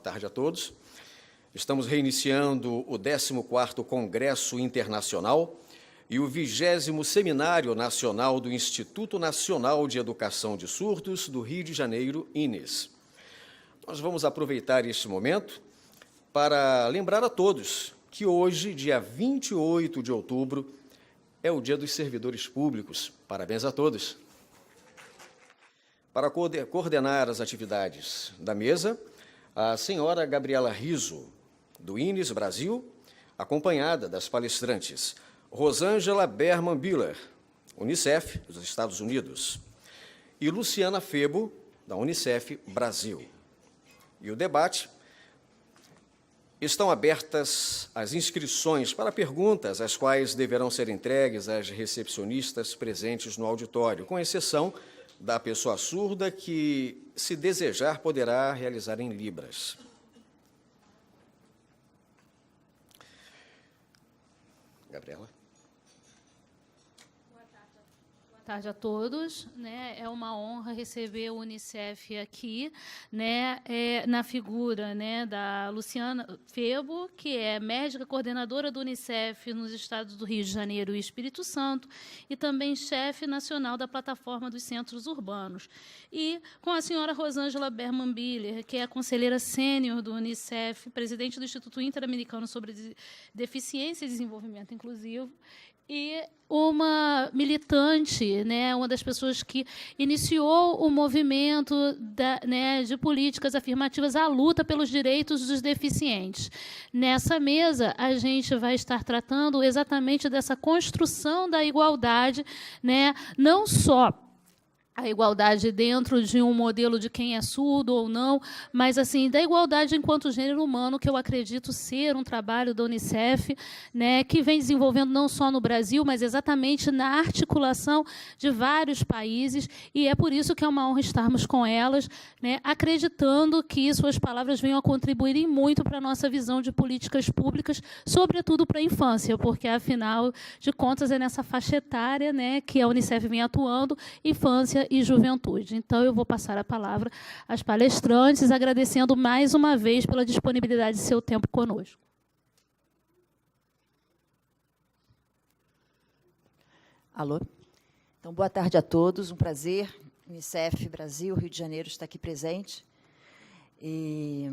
tarde a todos. Estamos reiniciando o 14º Congresso Internacional e o 20º Seminário Nacional do Instituto Nacional de Educação de Surdos do Rio de Janeiro, INES. Nós vamos aproveitar este momento para lembrar a todos que hoje, dia 28 de outubro, é o Dia dos Servidores Públicos. Parabéns a todos. Para coordenar as atividades da mesa, a senhora Gabriela Riso, do INES Brasil, acompanhada das palestrantes Rosângela Berman Biller, Unicef, dos Estados Unidos, e Luciana Febo, da Unicef Brasil. E o debate: estão abertas as inscrições para perguntas, as quais deverão ser entregues às recepcionistas presentes no auditório, com exceção da pessoa surda que, se desejar, poderá realizar em libras. Gabriela. Boa tarde a todos. É uma honra receber o Unicef aqui, na figura da Luciana Febo, que é médica coordenadora do Unicef nos estados do Rio de Janeiro e Espírito Santo, e também chefe nacional da plataforma dos centros urbanos. E com a senhora Rosângela Berman Biller, que é a conselheira sênior do Unicef, presidente do Instituto Interamericano sobre Deficiência e Desenvolvimento Inclusivo, e uma militante, uma das pessoas que iniciou o movimento de políticas afirmativas à luta pelos direitos dos deficientes. Nessa mesa, a gente vai estar tratando exatamente dessa construção da igualdade, não só a igualdade dentro de um modelo de quem é surdo ou não, mas assim da igualdade enquanto gênero humano, que eu acredito ser um trabalho da Unicef, que vem desenvolvendo não só no Brasil, mas exatamente na articulação de vários países, e é por isso que é uma honra estarmos com elas, acreditando que suas palavras venham a contribuir muito para a nossa visão de políticas públicas, sobretudo para a infância, porque, afinal de contas, é nessa faixa etária que a Unicef vem atuando, infância e juventude. Então, eu vou passar a palavra às palestrantes, agradecendo mais uma vez pela disponibilidade de seu tempo conosco. Alô? Então, boa tarde a todos, um prazer. Unicef Brasil, Rio de Janeiro, está aqui presente. E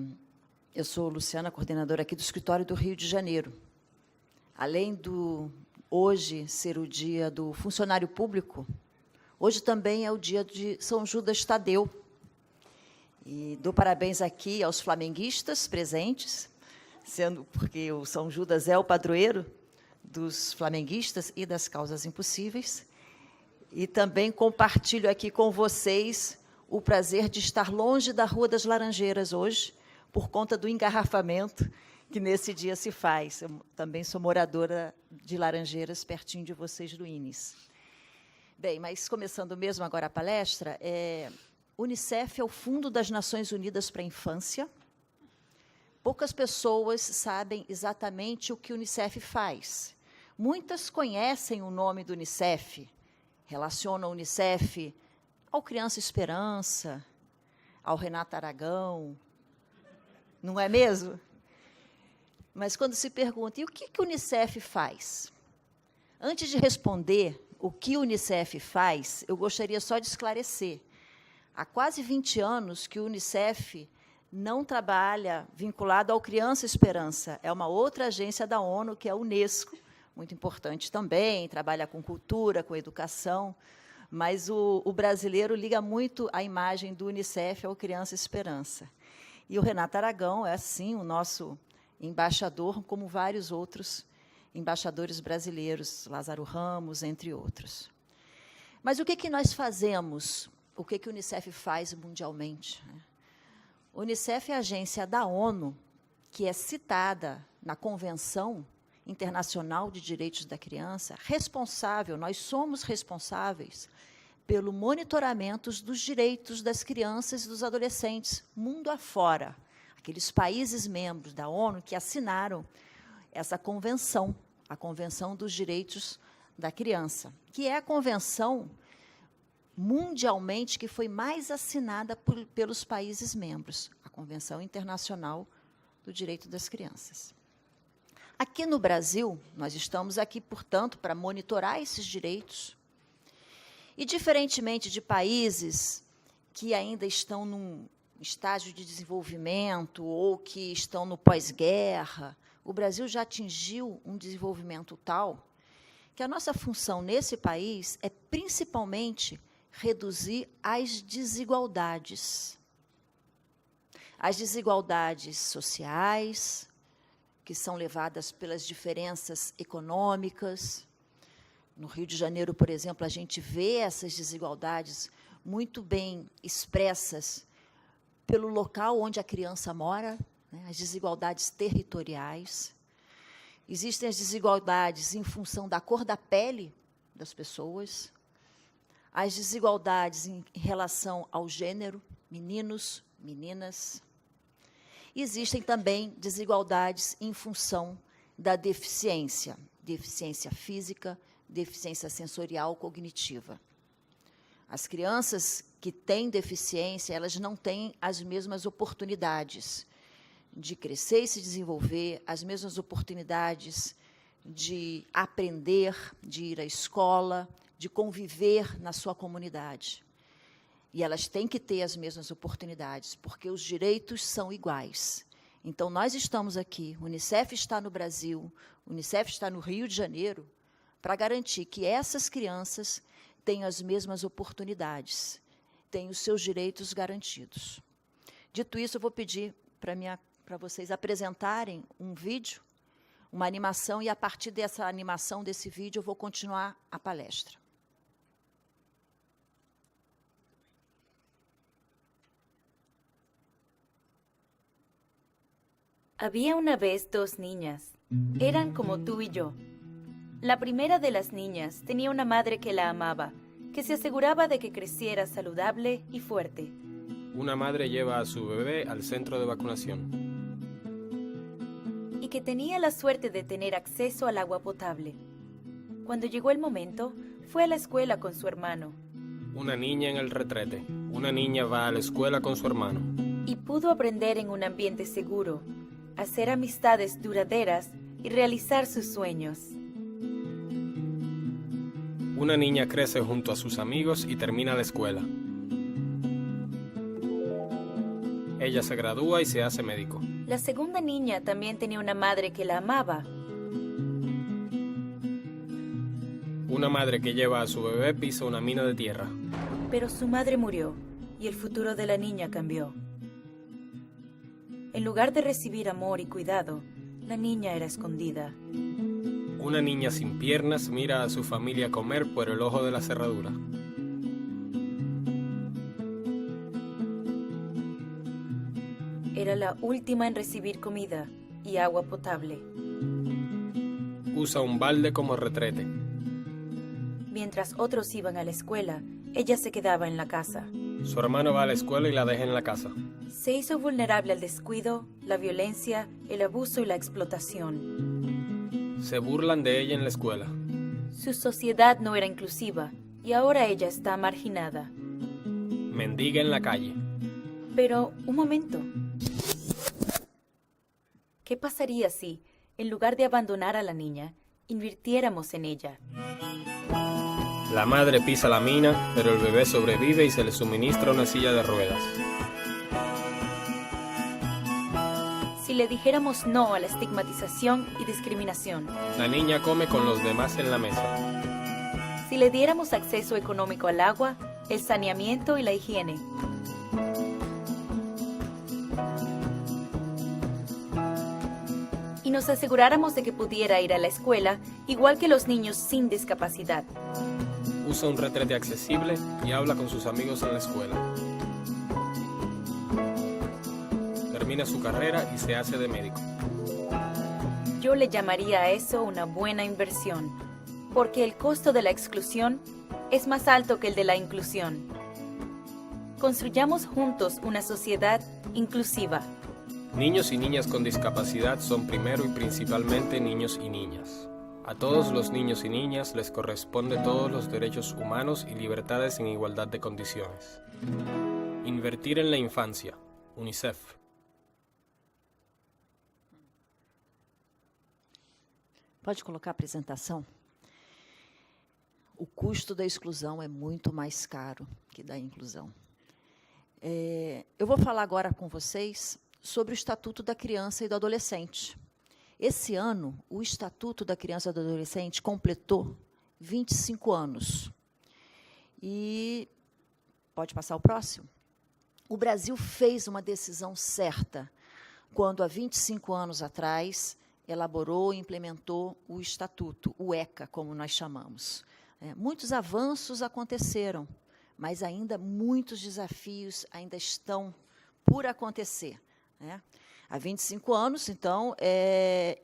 eu sou Luciana, coordenadora aqui do Escritório do Rio de Janeiro. Além do hoje ser o dia do funcionário público, hoje também é o dia de São Judas Tadeu. E dou parabéns aqui aos flamenguistas presentes, sendo porque o São Judas é o padroeiro dos flamenguistas e das causas impossíveis. E também compartilho aqui com vocês o prazer de estar longe da Rua das Laranjeiras hoje, por conta do engarrafamento que nesse dia se faz. Eu também sou moradora de Laranjeiras, pertinho de vocês do INES. Bem, mas começando mesmo agora a palestra, Unicef é o Fundo das Nações Unidas para a Infância. Poucas pessoas sabem exatamente o que o Unicef faz. Muitas conhecem o nome do Unicef, relacionam o Unicef ao Criança Esperança, ao Renato Aragão, não é mesmo? Mas quando se pergunta, e o que o Unicef faz? Antes de responder o que o Unicef faz, eu gostaria só de esclarecer. Há quase 20 anos que o Unicef não trabalha vinculado ao Criança Esperança. É uma outra agência da ONU, que é a Unesco, muito importante também, trabalha com cultura, com educação, mas o brasileiro liga muito a imagem do Unicef ao Criança Esperança. E o Renato Aragão é, sim, o nosso embaixador, como vários outros embaixadores brasileiros, Lázaro Ramos, entre outros. Mas o que nós fazemos? O que o Unicef faz mundialmente? O Unicef é a agência da ONU que é citada na Convenção Internacional de Direitos da Criança, responsável, nós somos responsáveis pelo monitoramento dos direitos das crianças e dos adolescentes, mundo afora, aqueles países membros da ONU que assinaram essa convenção, a Convenção dos Direitos da Criança, que é a convenção mundialmente que foi mais assinada pelos países membros. A Convenção Internacional do Direito das Crianças. Aqui no Brasil, nós estamos aqui, portanto, para monitorar esses direitos. E, diferentemente de países que ainda estão num estágio de desenvolvimento ou que estão no pós-guerra, o Brasil já atingiu um desenvolvimento tal que a nossa função nesse país é principalmente reduzir as desigualdades. As desigualdades sociais, que são levadas pelas diferenças econômicas. No Rio de Janeiro, por exemplo, a gente vê essas desigualdades muito bem expressas pelo local onde a criança mora, né, as desigualdades territoriais. Existem as desigualdades em função da cor da pele das pessoas, as desigualdades em relação ao gênero, meninos, meninas. Existem também desigualdades em função da deficiência física, deficiência sensorial, cognitiva. As crianças que têm deficiência, elas não têm as mesmas oportunidades de crescer e se desenvolver, as mesmas oportunidades de aprender, de ir à escola, de conviver na sua comunidade. E elas têm que ter as mesmas oportunidades, porque os direitos são iguais. Então, nós estamos aqui, o Unicef está no Brasil, o Unicef está no Rio de Janeiro, para garantir que essas crianças tenham as mesmas oportunidades, tenham os seus direitos garantidos. Dito isso, eu vou pedir para vocês apresentarem um vídeo, uma animação, e a partir dessa animação, desse vídeo, eu vou continuar a palestra. Había una vez dos niñas. Eran como tú y yo. La primera de las niñas tenía una madre que la amaba, que se aseguraba de que creciera saludable y fuerte. Una madre lleva a su bebé al centro de vacunación. Y que tenía la suerte de tener acceso al agua potable. Cuando llegó el momento, fue a la escuela con su hermano. Una niña en el retrete. Una niña va a la escuela con su hermano. Y pudo aprender en un ambiente seguro, hacer amistades duraderas y realizar sus sueños. Una niña crece junto a sus amigos y termina la escuela. Ella se gradúa y se hace médico. La segunda niña también tenía una madre que la amaba. Una madre que lleva a su bebé pisa una mina de tierra. Pero su madre murió y el futuro de la niña cambió. En lugar de recibir amor y cuidado, la niña era escondida. Una niña sin piernas mira a su familia comer por el ojo de la cerradura. Era la última en recibir comida y agua potable. Usa un balde como retrete. Mientras otros iban a la escuela, ella se quedaba en la casa. Su hermano va a la escuela y la deja en la casa. Se hizo vulnerable al descuido, la violencia, el abuso y la explotación. Se burlan de ella en la escuela. Su sociedad no era inclusiva y ahora ella está marginada. Mendiga en la calle. Pero, un momento. ¿Qué pasaría si, en lugar de abandonar a la niña, invirtiéramos en ella? La madre pisa la mina, pero el bebé sobrevive y se le suministra una silla de ruedas. Si le dijéramos no a la estigmatización y discriminación. La niña come con los demás en la mesa. Si le diéramos acceso económico al agua, el saneamiento y la higiene. Y nos aseguráramos de que pudiera ir a la escuela igual que los niños sin discapacidad. Usa un retrete accesible y habla con sus amigos en la escuela. Termina su carrera y se hace de médico. Yo le llamaría a eso una buena inversión, porque el costo de la exclusión es más alto que el de la inclusión. Construyamos juntos una sociedad inclusiva. Niños y niñas con discapacidad son primero y principalmente niños y niñas. A todos los niños y niñas les corresponde todos los derechos humanos y libertades en igualdad de condiciones. Invertir en la infancia. UNICEF. Pode colocar a apresentação? O custo da exclusão é muito mais caro que da inclusão. Eu vou falar agora com vocês sobre o Estatuto da Criança e do Adolescente. Esse ano, o Estatuto da Criança e do Adolescente completou 25 anos. E pode passar o próximo? O Brasil fez uma decisão certa quando, há 25 anos atrás, elaborou e implementou o Estatuto, o ECA, como nós chamamos. Muitos avanços aconteceram, mas ainda muitos desafios ainda estão por acontecer. Há 25 anos, então,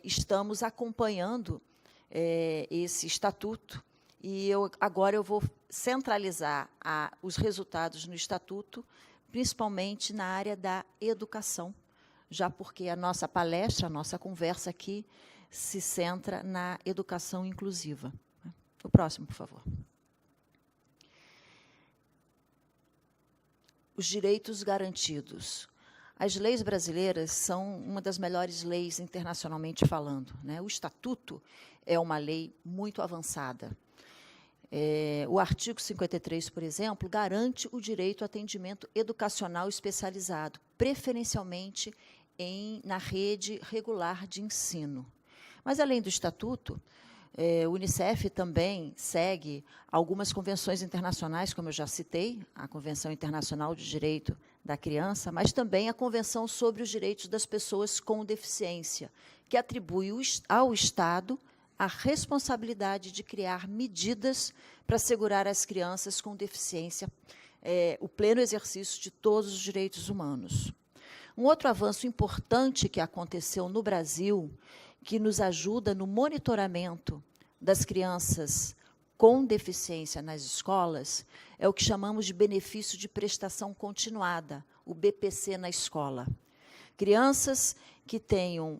estamos acompanhando esse Estatuto, e agora eu vou centralizar os resultados no Estatuto, principalmente na área da educação, já porque a nossa palestra, a nossa conversa aqui, se centra na educação inclusiva. O próximo, por favor. Os direitos garantidos. As leis brasileiras são uma das melhores leis internacionalmente falando. O Estatuto é uma lei muito avançada. O artigo 53, por exemplo, garante o direito ao atendimento educacional especializado, preferencialmente na rede regular de ensino. Mas, além do Estatuto, o Unicef também segue algumas convenções internacionais, como eu já citei, a Convenção Internacional de Direito da Criança, mas também a Convenção sobre os Direitos das Pessoas com Deficiência, que atribui ao Estado a responsabilidade de criar medidas para assegurar às crianças com deficiência o pleno exercício de todos os direitos humanos. Um outro avanço importante que aconteceu no Brasil, que nos ajuda no monitoramento das crianças com deficiência nas escolas, é o que chamamos de benefício de prestação continuada, o BPC na escola. Crianças que tenham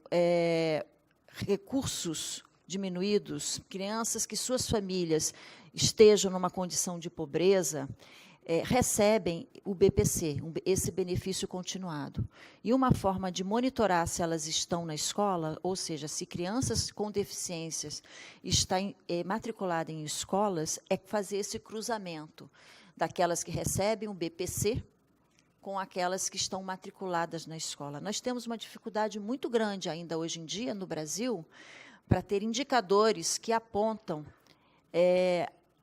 recursos diminuídos, crianças que suas famílias estejam numa condição de pobreza, recebem o BPC, esse benefício continuado. E uma forma de monitorar se elas estão na escola, ou seja, se crianças com deficiências estão matriculadas em escolas, é fazer esse cruzamento daquelas que recebem o BPC com aquelas que estão matriculadas na escola. Nós temos uma dificuldade muito grande ainda hoje em dia no Brasil para ter indicadores que apontam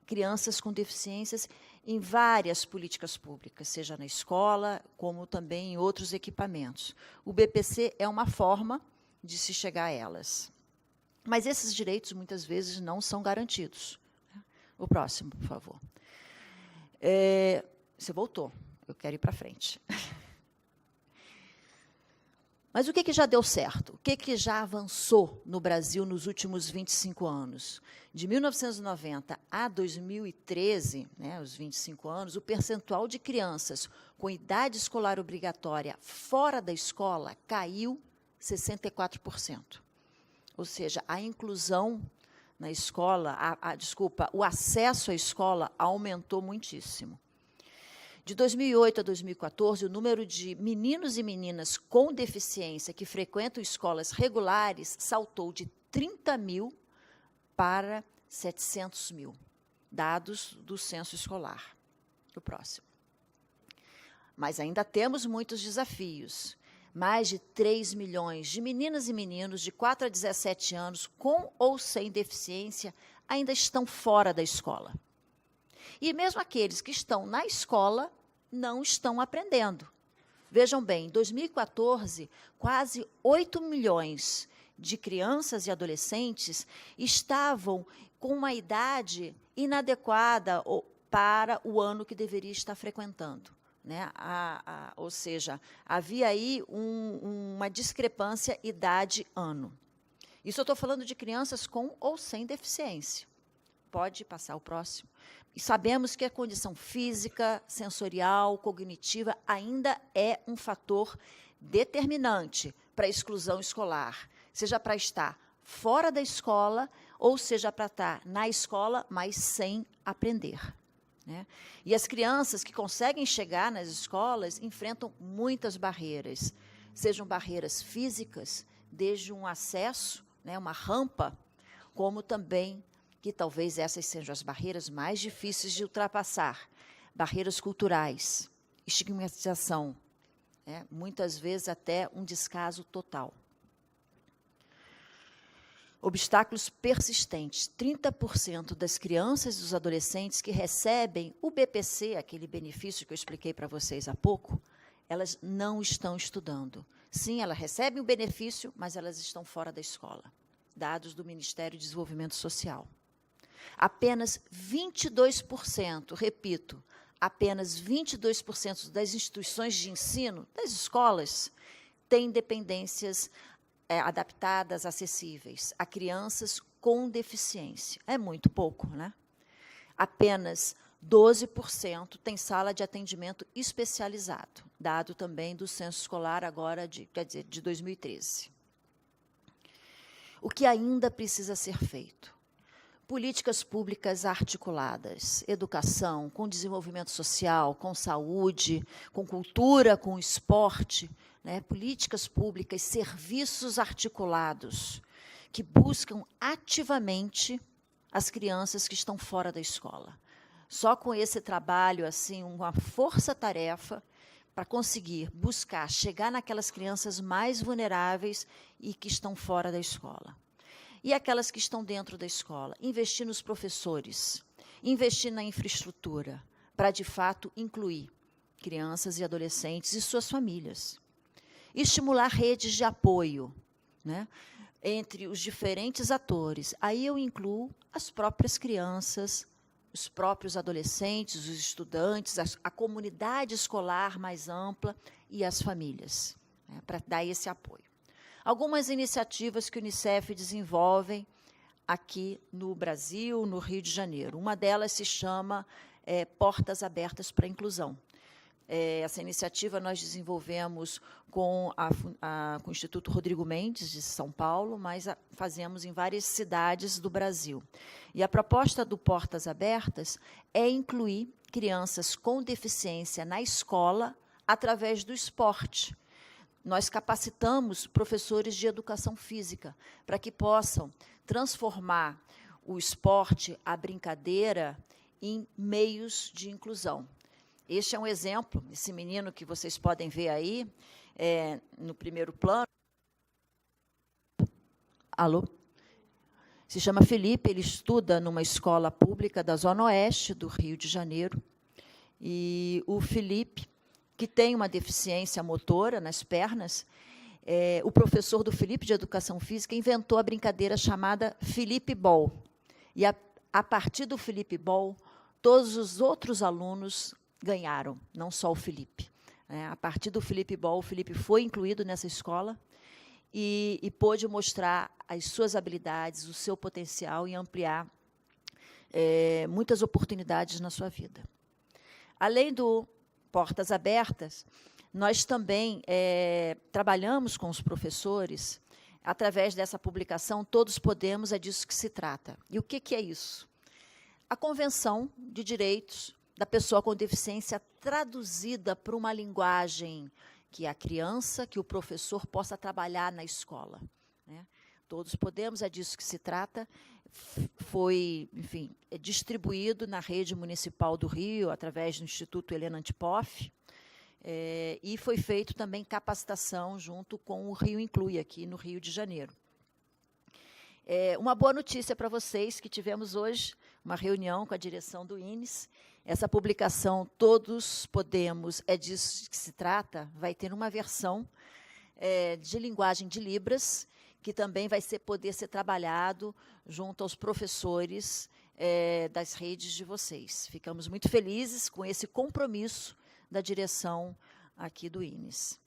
crianças com deficiências em várias políticas públicas, seja na escola, como também em outros equipamentos. O BPC é uma forma de se chegar a elas. Mas esses direitos, muitas vezes, não são garantidos. O próximo, por favor. Você voltou. Eu quero ir para frente. Mas o que já deu certo? O que já avançou no Brasil nos últimos 25 anos? De 1990 a 2013, os 25 anos, o percentual de crianças com idade escolar obrigatória fora da escola caiu 64%. Ou seja, a inclusão na escola, o acesso à escola aumentou muitíssimo. De 2008 a 2014, o número de meninos e meninas com deficiência que frequentam escolas regulares saltou de 30 mil para 700 mil, dados do censo escolar. O próximo. Mas ainda temos muitos desafios. Mais de 3 milhões de meninas e meninos de 4 a 17 anos, com ou sem deficiência, ainda estão fora da escola. E mesmo aqueles que estão na escola não estão aprendendo. Vejam bem, em 2014, quase 8 milhões de crianças e adolescentes estavam com uma idade inadequada para o ano que deveria estar frequentando. Ou seja, havia aí uma discrepância idade-ano. Isso eu estou falando de crianças com ou sem deficiência. Pode passar o próximo. E sabemos que a condição física, sensorial, cognitiva ainda é um fator determinante para a exclusão escolar, seja para estar fora da escola ou seja para estar na escola, mas sem aprender. E as crianças que conseguem chegar nas escolas enfrentam muitas barreiras, sejam barreiras físicas, desde um acesso, uma rampa, como também, que talvez essas sejam as barreiras mais difíceis de ultrapassar, barreiras culturais, estigmatização, né, muitas vezes até um descaso total. Obstáculos persistentes. 30% das crianças e dos adolescentes que recebem o BPC, aquele benefício que eu expliquei para vocês há pouco, elas não estão estudando. Sim, elas recebem o benefício, mas elas estão fora da escola. Dados do Ministério do Desenvolvimento Social. Apenas 22%, repito, apenas 22% das instituições de ensino, das escolas, têm dependências adaptadas, acessíveis a crianças com deficiência. É muito pouco, né? Apenas 12% tem sala de atendimento especializado, dado também do censo escolar agora de 2013. O que ainda precisa ser feito? Políticas públicas articuladas, educação, com desenvolvimento social, com saúde, com cultura, com esporte, né? Políticas públicas, serviços articulados, que buscam ativamente as crianças que estão fora da escola. Só com esse trabalho, assim, uma força-tarefa para conseguir buscar, chegar naquelas crianças mais vulneráveis e que estão fora da escola. E aquelas que estão dentro da escola, investir nos professores, investir na infraestrutura, para, de fato, incluir crianças e adolescentes e suas famílias. Estimular redes de apoio, né, entre os diferentes atores. Aí eu incluo as próprias crianças, os próprios adolescentes, os estudantes, a comunidade escolar mais ampla e as famílias, né, para dar esse apoio. Algumas iniciativas que o Unicef desenvolve aqui no Brasil, no Rio de Janeiro. Uma delas se chama Portas Abertas para a Inclusão. Essa iniciativa nós desenvolvemos com o Instituto Rodrigo Mendes, de São Paulo, mas fazemos em várias cidades do Brasil. E a proposta do Portas Abertas é incluir crianças com deficiência na escola através do esporte. Nós capacitamos professores de educação física para que possam transformar o esporte, a brincadeira, em meios de inclusão. Este é um exemplo, esse menino que vocês podem ver aí, no primeiro plano. Alô? Se chama Felipe, ele estuda numa escola pública da Zona Oeste do Rio de Janeiro. E o Felipe, que tem uma deficiência motora nas pernas, o professor do Felipe, de Educação Física, inventou a brincadeira chamada Felipe Ball. E, a partir do Felipe Ball, todos os outros alunos ganharam, não só o Felipe. A partir do Felipe Ball, o Felipe foi incluído nessa escola e pôde mostrar as suas habilidades, o seu potencial e ampliar muitas oportunidades na sua vida. Além do Portas Abertas, nós também trabalhamos com os professores, através dessa publicação, Todos Podemos, é disso que se trata. E o que é isso? A Convenção de Direitos da Pessoa com Deficiência traduzida para uma linguagem que a criança, que o professor possa trabalhar na escola, né? Todos Podemos, é disso que se trata. Foi, enfim, distribuído na rede municipal do Rio, através do Instituto Helena Antipoff, e foi feito também capacitação junto com o Rio Inclui, aqui no Rio de Janeiro. Uma boa notícia para vocês, que tivemos hoje uma reunião com a direção do INES. Essa publicação, Todos Podemos, é disso que se trata, vai ter uma versão de linguagem de Libras, que também vai poder ser trabalhado junto aos professores das redes de vocês. Ficamos muito felizes com esse compromisso da direção aqui do INES.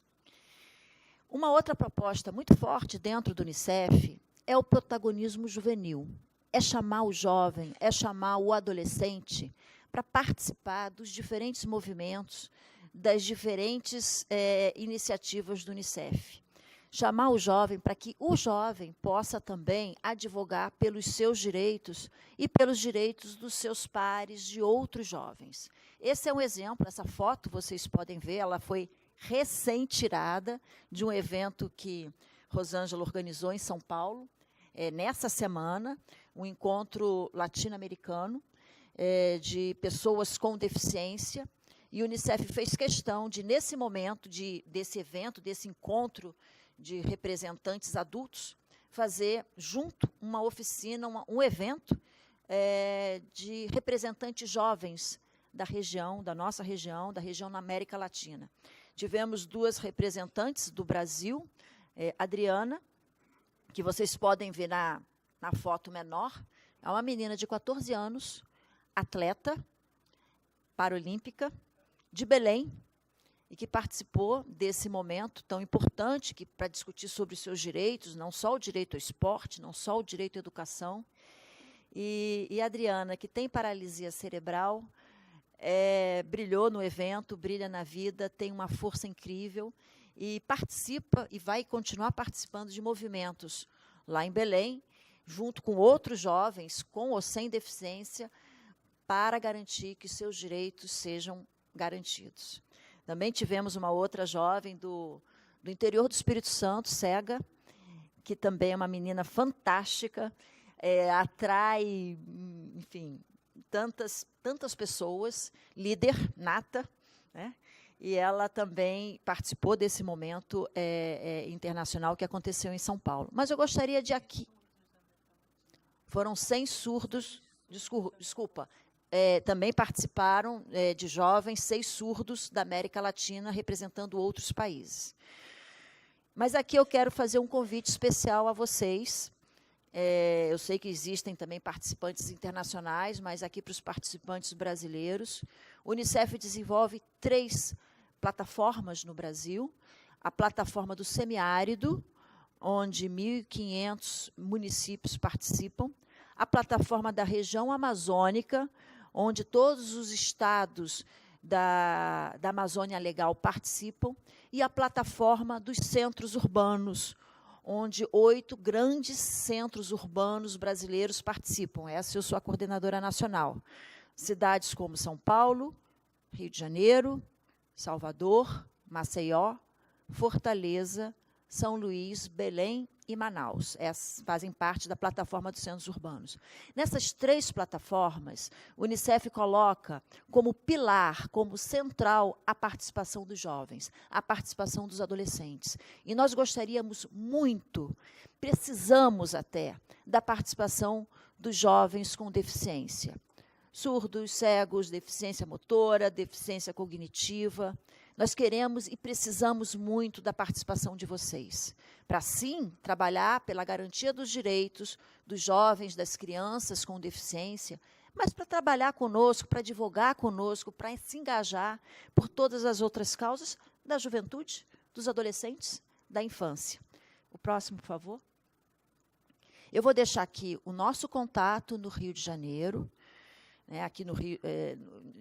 Uma outra proposta muito forte dentro do Unicef é o protagonismo juvenil. É chamar o jovem, é chamar o adolescente para participar dos diferentes movimentos, das diferentes iniciativas do Unicef. Chamar o jovem para que o jovem possa também advogar pelos seus direitos e pelos direitos dos seus pares, de outros jovens. Esse é um exemplo, essa foto, vocês podem ver, ela foi recém-tirada de um evento que Rosângela organizou em São Paulo. nessa semana, um encontro latino-americano de pessoas com deficiência, e o Unicef fez questão de, nesse momento desse evento, desse encontro de representantes adultos, fazer junto uma oficina, um evento de representantes jovens da região, da nossa região, da região na América Latina. Tivemos 2 representantes do Brasil, Adriana, que vocês podem ver na foto menor, é uma menina de 14 anos, atleta paralímpica, de Belém, e que participou desse momento tão importante para discutir sobre os seus direitos, não só o direito ao esporte, não só o direito à educação. E a Adriana, que tem paralisia cerebral, brilhou no evento, brilha na vida, tem uma força incrível, e participa e vai continuar participando de movimentos lá em Belém, junto com outros jovens, com ou sem deficiência, para garantir que seus direitos sejam garantidos. Também tivemos uma outra jovem do interior do Espírito Santo, cega, que também é uma menina fantástica, atrai, enfim, tantas pessoas, líder nata, né? E ela também participou desse momento internacional que aconteceu em São Paulo. Mas eu gostaria de aqui... Foram 100 surdos, desculpa, também participaram de jovens, 6 surdos da América Latina, representando outros países. Mas aqui eu quero fazer um convite especial a vocês. Eu sei que existem também participantes internacionais, mas aqui para os participantes brasileiros, o Unicef desenvolve 3 plataformas no Brasil. A plataforma do semiárido, onde 1.500 municípios participam. A plataforma da região amazônica, onde todos os estados da Amazônia Legal participam, e a plataforma dos centros urbanos, onde 8 grandes centros urbanos brasileiros participam. Essa eu sou a coordenadora nacional. Cidades como São Paulo, Rio de Janeiro, Salvador, Maceió, Fortaleza, São Luís, Belém e Manaus. Essas fazem parte da plataforma dos centros urbanos. Nessas 3 plataformas, o Unicef coloca como pilar, como central, a participação dos jovens, a participação dos adolescentes. E nós gostaríamos muito, precisamos até, da participação dos jovens com deficiência. Surdos, cegos, deficiência motora, deficiência cognitiva. Nós queremos e precisamos muito da participação de vocês, para, sim, trabalhar pela garantia dos direitos dos jovens, das crianças com deficiência, mas para trabalhar conosco, para divulgar conosco, para se engajar por todas as outras causas da juventude, dos adolescentes, da infância. O próximo, por favor. Eu vou deixar aqui o nosso contato no Rio de Janeiro. Aqui no Rio,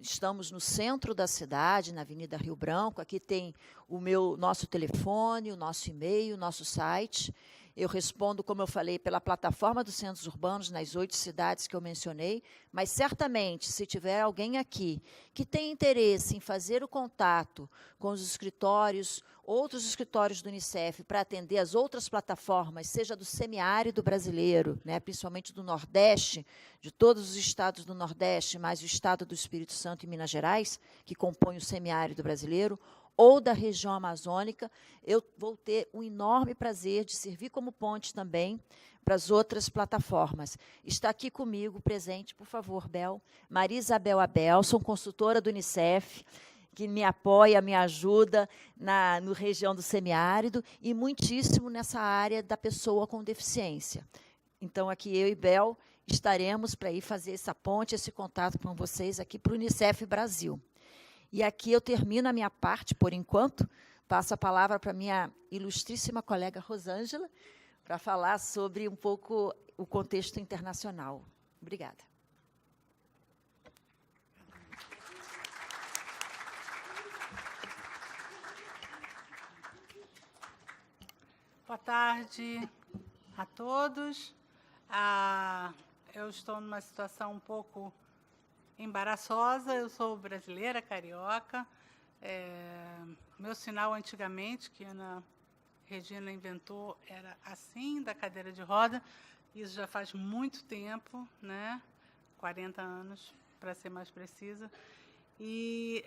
estamos no centro da cidade, na Avenida Rio Branco. Aqui tem o nosso telefone, o nosso e-mail, o nosso site. Eu respondo, como eu falei, pela plataforma dos centros urbanos, nas 8 cidades que eu mencionei, mas, certamente, se tiver alguém aqui que tem interesse em fazer o contato com os escritórios, outros escritórios do Unicef, para atender as outras plataformas, seja do semiárido brasileiro, principalmente do Nordeste, de todos os estados do Nordeste, mais o estado do Espírito Santo e Minas Gerais, que compõem o semiárido brasileiro, ou da região amazônica, eu vou ter um enorme prazer de servir como ponte também para as outras plataformas. Está aqui comigo, presente, por favor, Bel, Maria Isabel Abelson, consultora do Unicef, que me apoia, me ajuda no região do semiárido e muitíssimo nessa área da pessoa com deficiência. Então, aqui eu e Bel estaremos para ir fazer essa ponte, esse contato com vocês aqui para o Unicef Brasil. E aqui eu termino a minha parte, por enquanto, passo a palavra para a minha ilustríssima colega Rosângela, para falar sobre um pouco o contexto internacional. Obrigada. Boa tarde a todos. Eu estou numa situação um pouco embaraçosa. Eu sou brasileira, carioca. Meu sinal antigamente, que a Ana Regina inventou, era assim, da cadeira de roda. Isso já faz muito tempo, né? 40 anos, para ser mais precisa. E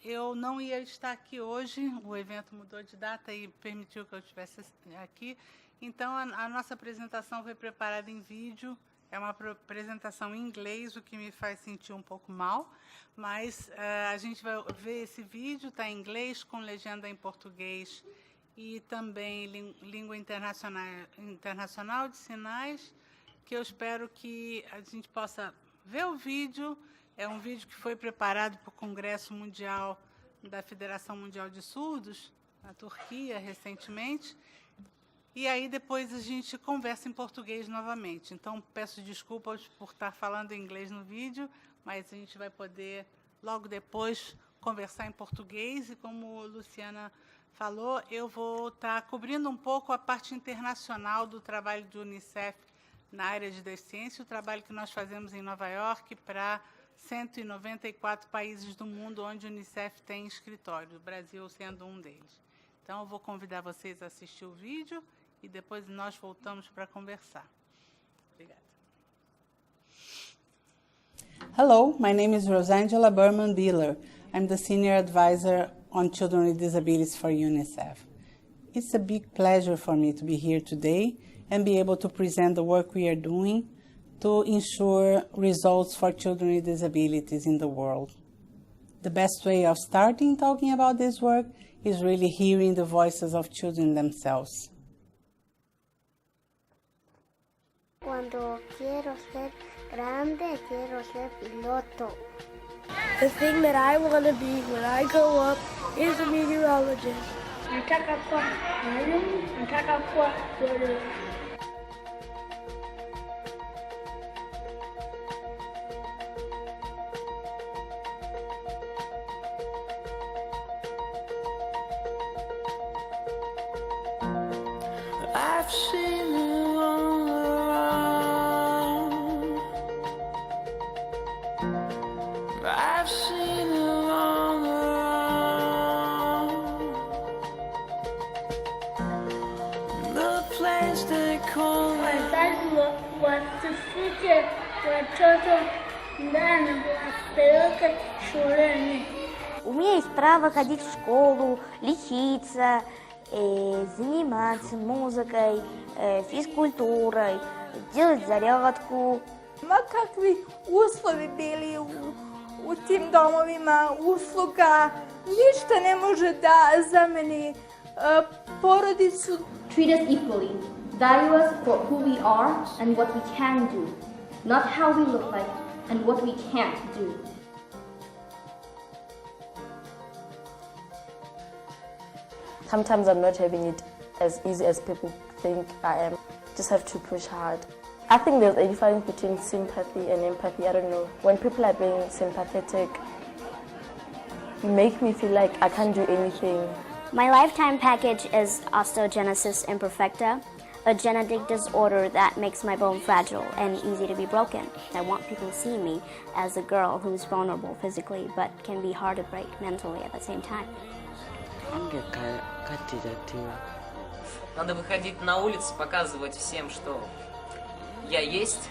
eu não ia estar aqui hoje, o evento mudou de data e permitiu que eu estivesse aqui. Então, a nossa apresentação foi preparada em vídeo. É uma apresentação em inglês, o que me faz sentir um pouco mal, mas a gente vai ver esse vídeo, está em inglês, com legenda em português e também língua internacional de sinais, que eu espero que a gente possa ver o vídeo. É um vídeo que foi preparado para o Congresso Mundial da Federação Mundial de Surdos, na Turquia, recentemente. E aí depois a gente conversa em português novamente. Então, peço desculpas por estar falando inglês no vídeo, mas a gente vai poder, logo depois, conversar em português. E como a Luciana falou, eu vou estar cobrindo um pouco a parte internacional do trabalho do Unicef na área de deficiência, o trabalho que nós fazemos em Nova York para 194 países do mundo onde o Unicef tem escritório, o Brasil sendo um deles. Então, eu vou convidar vocês a assistir o vídeo e depois nós voltamos para conversar. Obrigada. Hello, my name is Rosangela Berman Bieler. I'm the Senior Advisor on Children with Disabilities for UNICEF. It's a big pleasure for me to be here today and be able to present the work we are doing to ensure results for children with disabilities in the world. The best way of starting talking about this work is really hearing the voices of children themselves. Cuando quiero ser grande, quiero ser piloto. The thing that I want to be when I grow up is a meteorologist. Nataka kuwa mwalimu, nataka kuwa mwana. I've seen you on the run. I've seen you on the run. The place they call Умеет право ходить в школу, лечиться, заниматься музыкой, физкультурой, делать зарядку. Kakvi uslovi bili u tim domovima, usluga, ništa ne može da zameni porodicu. Treat us equally, value us for who we are and what we can do, not how we look like and what we can't do. Sometimes I'm not having it as easy as people think I am. Just have to push hard. I think there's a difference between sympathy and empathy. I don't know. When people are being sympathetic, you make me feel like I can't do anything. My lifetime package is osteogenesis imperfecta, a genetic disorder that makes my bone fragile and easy to be broken. I want people to see me as a girl who's vulnerable physically but can be hard to break mentally at the same time. Надо выходить на улицу, показывать всем, что я есть,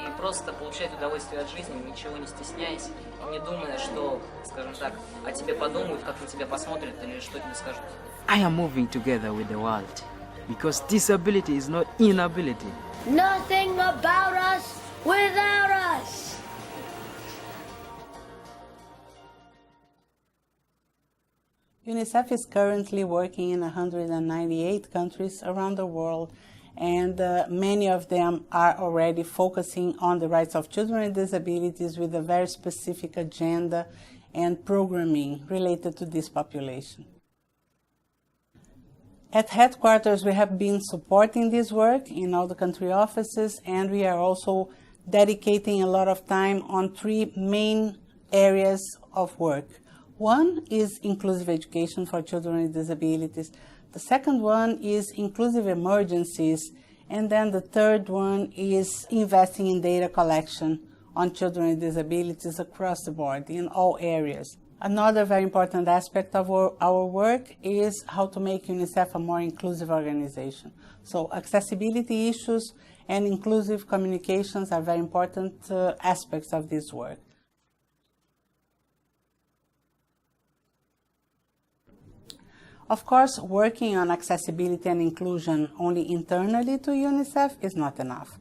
и просто получать удовольствие от жизни, ничего не стесняясь, и не думая, что, скажем так, о тебе подумают, как на тебя посмотрят или что тебе скажут. I am moving together with the world, because disability is not inability. Nothing about us without us. UNICEF is currently working in 198 countries around the world, and many of them are already focusing on the rights of children with disabilities with a very specific agenda and programming related to this population. At headquarters, we have been supporting this work in all the country offices, and we are also dedicating a lot of time on three main areas of work. One is inclusive education for children with disabilities. The second one is inclusive emergencies. And then the third one is investing in data collection on children with disabilities across the board in all areas. Another very important aspect of our work is how to make UNICEF a more inclusive organization. So accessibility issues and inclusive communications are very important aspects of this work. Of course, working on accessibility and inclusion only internally to UNICEF is not enough.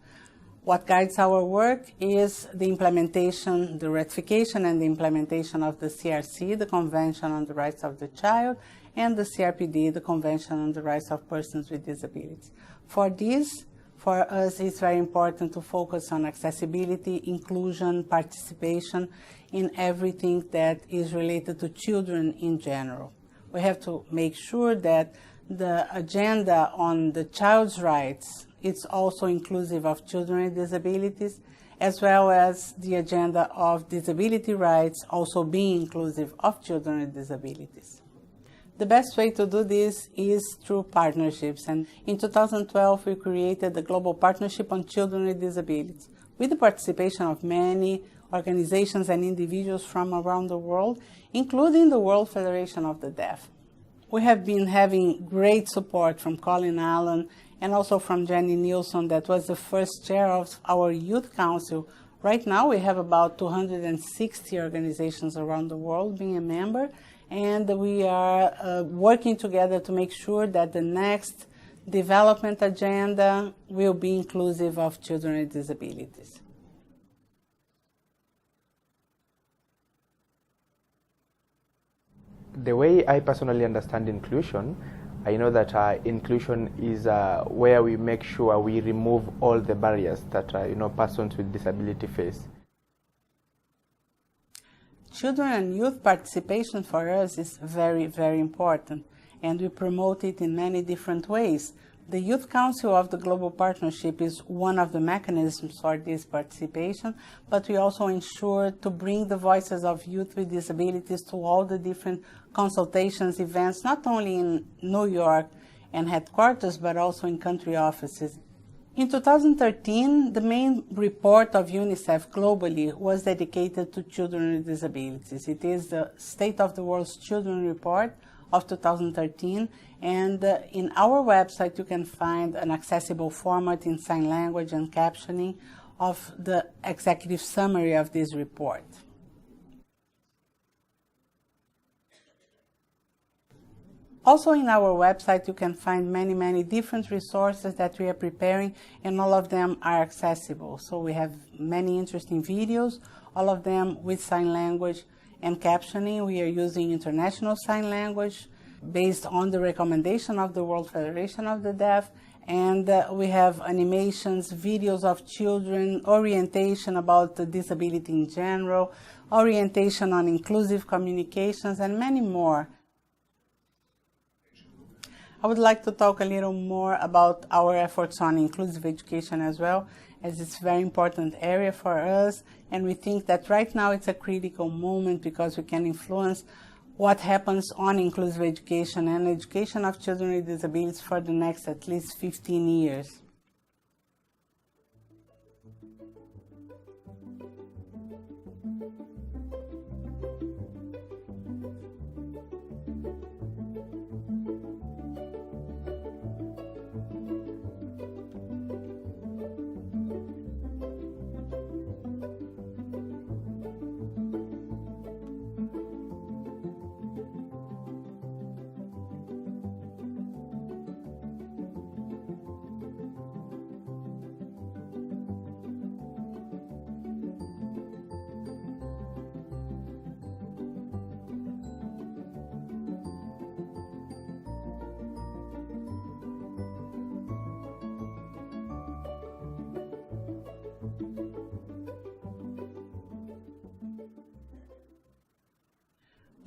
What guides our work is the implementation, the ratification and the implementation of the CRC, the Convention on the Rights of the Child, and the CRPD, the Convention on the Rights of Persons with Disabilities. For this, for us, it's very important to focus on accessibility, inclusion, participation in everything that is related to children in general. We have to make sure that the agenda on the child's rights is also inclusive of children with disabilities, as well as the agenda of disability rights also being inclusive of children with disabilities. The best way to do this is through partnerships, and in 2012 we created the Global Partnership on Children with Disabilities, with the participation of many organizations and individuals from around the world, including the World Federation of the Deaf. We have been having great support from Colin Allen and also from Jenny Nilsson, that was the first chair of our Youth Council. Right now we have about 260 organizations around the world being a member, and we are working together to make sure that the next development agenda will be inclusive of children with disabilities. The way I personally understand inclusion, I know that inclusion is where we make sure we remove all the barriers that persons with disability face. Children and youth participation for us is very, very important, and we promote it in many different ways. The Youth Council of the Global Partnership is one of the mechanisms for this participation, but we also ensure to bring the voices of youth with disabilities to all the different consultations, events, not only in New York and headquarters, but also in country offices. In 2013, the main report of UNICEF globally was dedicated to children with disabilities. It is the State of the World's Children Report of 2013, and in our website you can find an accessible format in sign language and captioning of the executive summary of this report. Also in our website you can find many different resources that we are preparing, and all of them are accessible. So we have many interesting videos, all of them with sign language and captioning. We are using International Sign Language based on the recommendation of the World Federation of the Deaf, and we have animations, videos of children, orientation about the disability in general, orientation on inclusive communications, and many more. I would like to talk a little more about our efforts on inclusive education as well, as it's a very important area for us, and we think that right now it's a critical moment because we can influence what happens on inclusive education and education of children with disabilities for the next at least 15 years.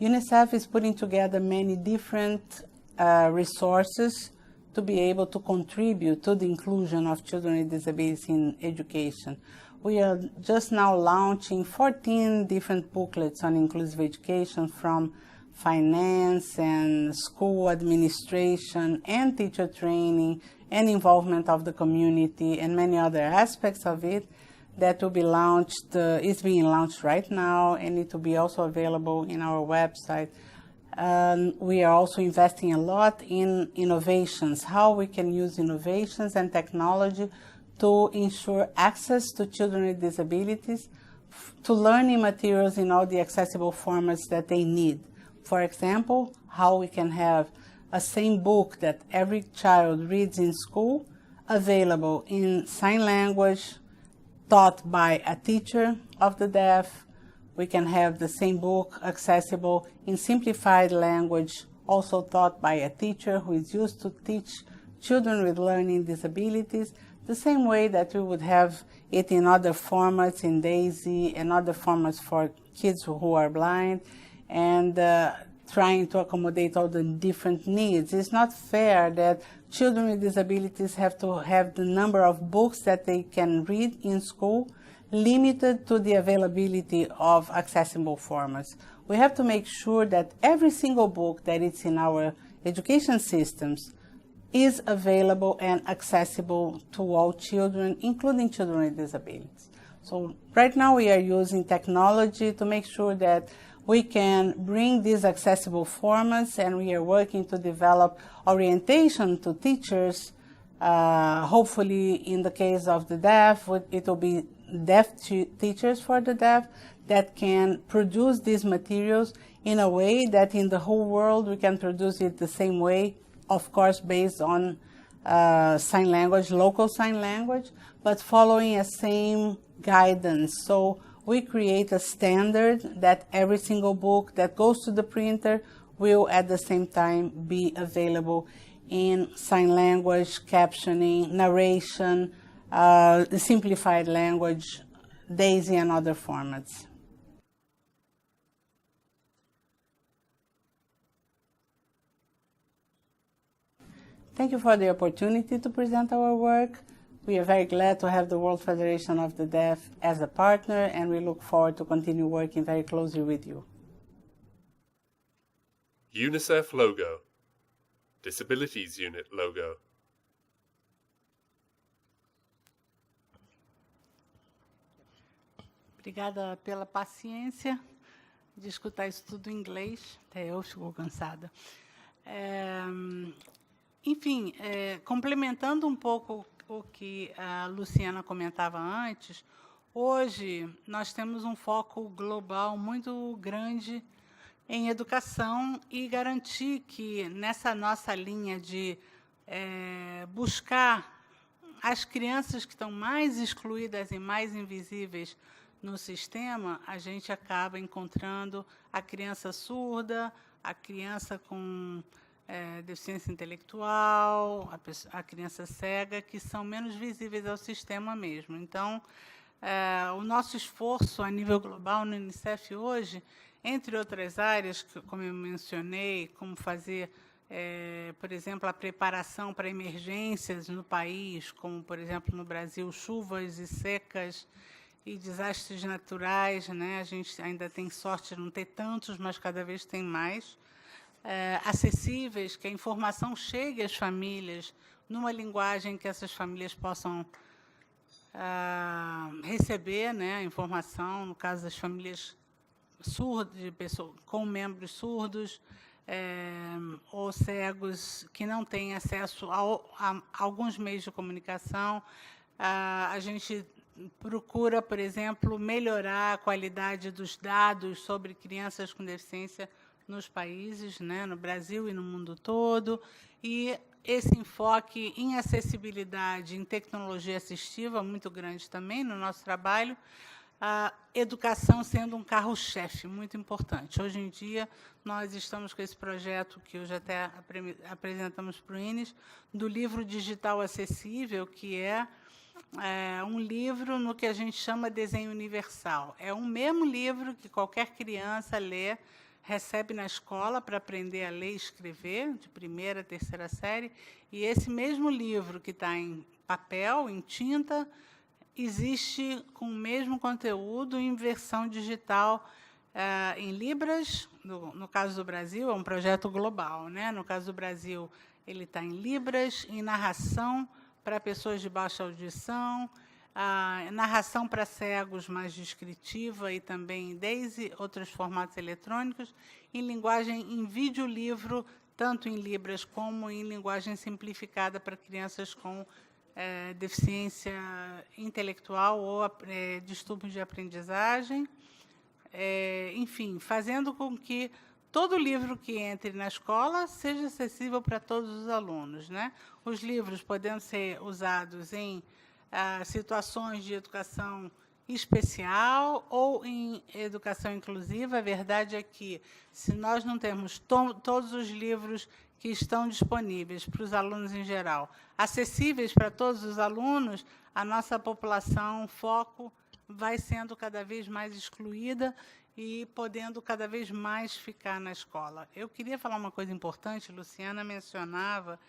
UNICEF is putting together many different resources to be able to contribute to the inclusion of children with disabilities in education. We are just now launching 14 different booklets on inclusive education, from finance and school administration and teacher training and involvement of the community and many other aspects of it, that will be launched, is being launched right now, and it will be also available in our website. We are also investing a lot in innovations, how we can use innovations and technology to ensure access to children with disabilities to learning materials in all the accessible formats that they need. For example, how we can have a same book that every child reads in school available in sign language taught by a teacher of the deaf. We can have the same book accessible in simplified language, also taught by a teacher who is used to teach children with learning disabilities, the same way that we would have it in other formats, in DAISY and other formats for kids who are blind, and trying to accommodate all the different needs. It's not fair that children with disabilities have to have the number of books that they can read in school limited to the availability of accessible formats. We have to make sure that every single book that is in our education systems is available and accessible to all children, including children with disabilities. So right now we are using technology to make sure that we can bring these accessible formats, and we are working to develop orientation to teachers. Hopefully, in the case of the deaf, it will be deaf teachers for the deaf that can produce these materials in a way that in the whole world we can produce it the same way, of course based on sign language, local sign language, but following a same guidance. So we create a standard that every single book that goes to the printer will at the same time be available in sign language, captioning, narration, the simplified language, DAISY and other formats. Thank you for the opportunity to present our work. We are very glad to have the World Federation of the Deaf as a partner, and we look forward to continue working very closely with you. UNICEF logo. Disabilities Unit logo. Obrigada pela paciência de escutar isso tudo em inglês. Até eu fico cansada. Enfim, complementando um pouco o que a Luciana comentava antes, hoje nós temos um foco global muito grande em educação e garantir que nessa nossa linha de buscar as crianças que estão mais excluídas e mais invisíveis no sistema, a gente acaba encontrando a criança surda, a criança com deficiência intelectual, a criança cega, que são menos visíveis ao sistema mesmo. Então, o nosso esforço a nível global no UNICEF hoje, entre outras áreas, como eu mencionei, como fazer, por exemplo, a preparação para emergências no país, como, por exemplo, no Brasil, chuvas e secas e desastres naturais, né? A gente ainda tem sorte de não ter tantos, mas cada vez tem mais. Acessíveis, que a informação chegue às famílias numa linguagem que essas famílias possam receber, né, a informação, no caso das famílias surdas, de pessoas com membros surdos ou cegos que não têm acesso a alguns meios de comunicação. A gente procura, por exemplo, melhorar a qualidade dos dados sobre crianças com deficiência nos países, né, no Brasil e no mundo todo, e esse enfoque em acessibilidade, em tecnologia assistiva, muito grande também no nosso trabalho, a educação sendo um carro-chefe muito importante. Hoje em dia, nós estamos com esse projeto, que hoje até apresentamos para o INES, do livro digital acessível, que é um livro no que a gente chama desenho universal. É um mesmo livro que qualquer criança lê, recebe na escola para aprender a ler e escrever, de primeira a terceira série, e esse mesmo livro que está em papel, em tinta, existe com o mesmo conteúdo em versão digital, em Libras. No caso do Brasil, é um projeto global, né? No caso do Brasil, ele está em Libras, em narração para pessoas de baixa audição, a narração para cegos mais descritiva e também desde outros formatos eletrônicos, em linguagem em videolivro, tanto em Libras como em linguagem simplificada para crianças com deficiência intelectual ou distúrbios de aprendizagem. Enfim, fazendo com que todo livro que entre na escola seja acessível para todos os alunos, né? Os livros podendo ser usados em situações de educação especial ou em educação inclusiva. A verdade é que, se nós não temos todos os livros que estão disponíveis para os alunos em geral, acessíveis para todos os alunos, a nossa população foco vai sendo cada vez mais excluída e podendo cada vez mais ficar na escola. Eu queria falar uma coisa importante. Luciana mencionava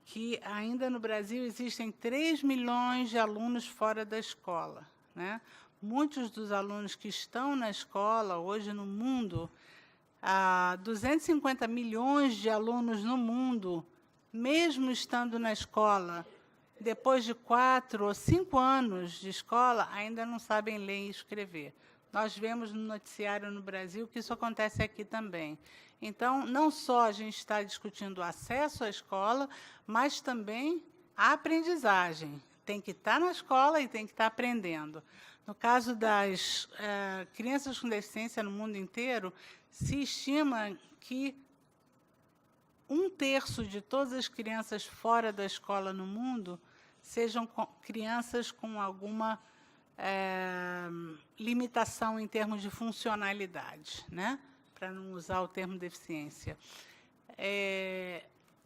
que ainda no Brasil existem 3 milhões de alunos fora da escola, né? Muitos dos alunos que estão na escola hoje no mundo, 250 milhões de alunos no mundo, mesmo estando na escola, depois de 4 ou 5 anos de escola, ainda não sabem ler e escrever. Nós vemos no noticiário no Brasil que isso acontece aqui também. Então, não só a gente está discutindo o acesso à escola, mas também a aprendizagem. Tem que estar na escola e tem que estar aprendendo. No caso das crianças com deficiência no mundo inteiro, se estima que 1/3 de todas as crianças fora da escola no mundo sejam crianças com alguma limitação em termos de funcionalidade, né? Para não usar o termo deficiência.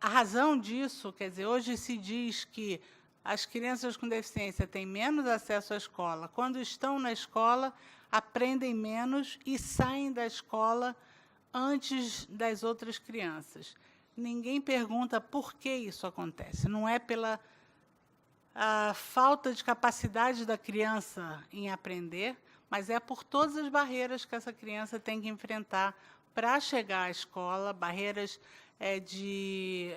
A razão disso, quer dizer, hoje se diz que as crianças com deficiência têm menos acesso à escola. Quando estão na escola, aprendem menos e saem da escola antes das outras crianças. Ninguém pergunta por que isso acontece. Não é pela falta de capacidade da criança em aprender, mas é por todas as barreiras que essa criança tem que enfrentar para chegar à escola, barreiras de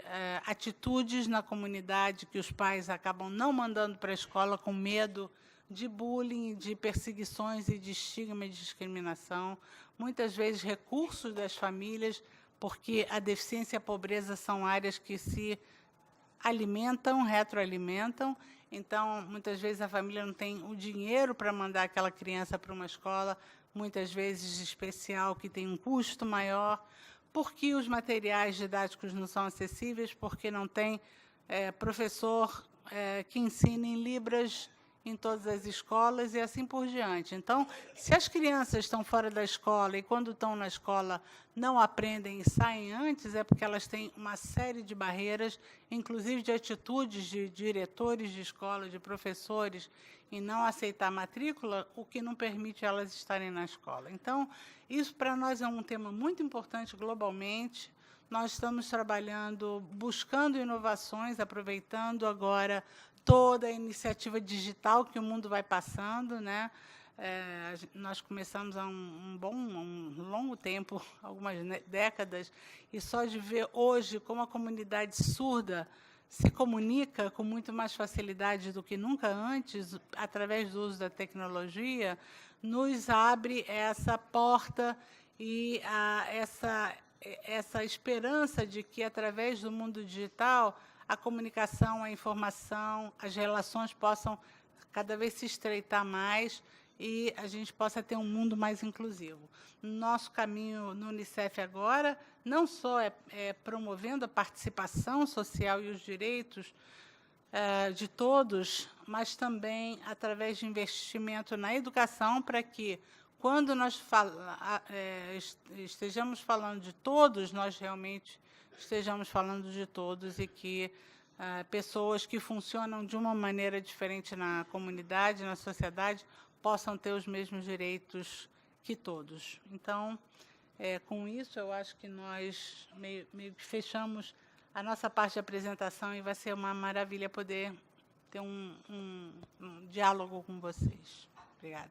atitudes na comunidade que os pais acabam não mandando para a escola com medo de bullying, de perseguições e de estigma e discriminação. Muitas vezes recursos das famílias, porque a deficiência e a pobreza são áreas que se alimentam, retroalimentam. Então, muitas vezes a família não tem o dinheiro para mandar aquela criança para uma escola, muitas vezes especial, que tem um custo maior, porque os materiais didáticos não são acessíveis, porque não tem professor que ensine em Libras em todas as escolas e assim por diante. Então, se as crianças estão fora da escola e, quando estão na escola, não aprendem e saem antes, é porque elas têm uma série de barreiras, inclusive de atitudes de diretores de escola, de professores, em não aceitar a matrícula, o que não permite elas estarem na escola. Então, isso para nós é um tema muito importante globalmente. Nós estamos trabalhando, buscando inovações, aproveitando agora toda a iniciativa digital que o mundo vai passando, né? Nós começamos há um longo tempo, algumas décadas, e só de ver hoje como a comunidade surda se comunica com muito mais facilidade do que nunca antes, através do uso da tecnologia, nos abre essa porta e essa esperança de que, através do mundo digital, a comunicação, a informação, as relações possam cada vez se estreitar mais e a gente possa ter um mundo mais inclusivo. Nosso caminho no Unicef agora não só é promovendo a participação social e os direitos de todos, mas também através de investimento na educação, para que, quando nós estejamos falando de todos, nós realmente estejamos falando de todos, e que pessoas que funcionam de uma maneira diferente na comunidade, na sociedade, possam ter os mesmos direitos que todos. Então, com isso, eu acho que nós meio que fechamos a nossa parte de apresentação, e vai ser uma maravilha poder ter um diálogo com vocês. Obrigada.